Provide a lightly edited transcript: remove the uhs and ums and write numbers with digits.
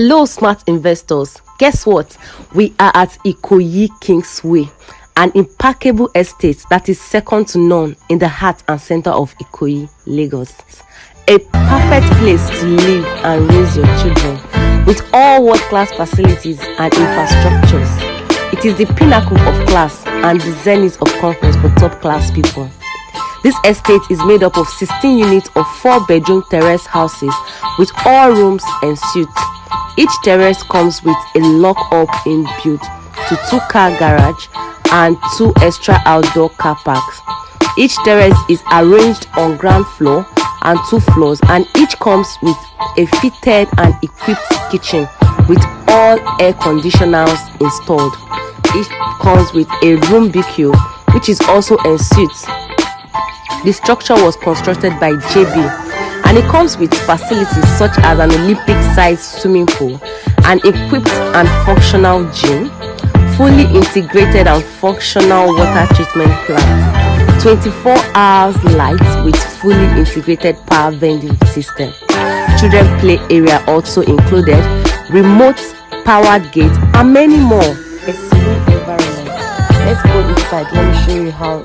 Hello, smart investors. Guess what? We are at Ikoyi Kingsway, an impeccable estate that is second to none in the heart and center of Ikoyi, Lagos. A perfect place to live and raise your children with all world-class facilities and infrastructures. It is the pinnacle of class and the zenith of comfort for top-class people. This estate is made up of 16 units of 4-bedroom terrace houses with all rooms and suites. Each terrace comes with a lock-up inbuilt to 2-car garage and 2 extra outdoor car parks. Each terrace is arranged on ground floor and 2 floors, and each comes with a fitted and equipped kitchen with all air conditioners installed. Each comes with a room BQ, which is also en suite. The structure was constructed by JB, and it comes with facilities such as an Olympic-sized swimming pool, an equipped and functional gym, fully integrated and functional water treatment plant, 24 hours lights with fully integrated power vending system, children play area also included, remote powered gate, and many more. A serene environment. Let's go inside. Let me show you how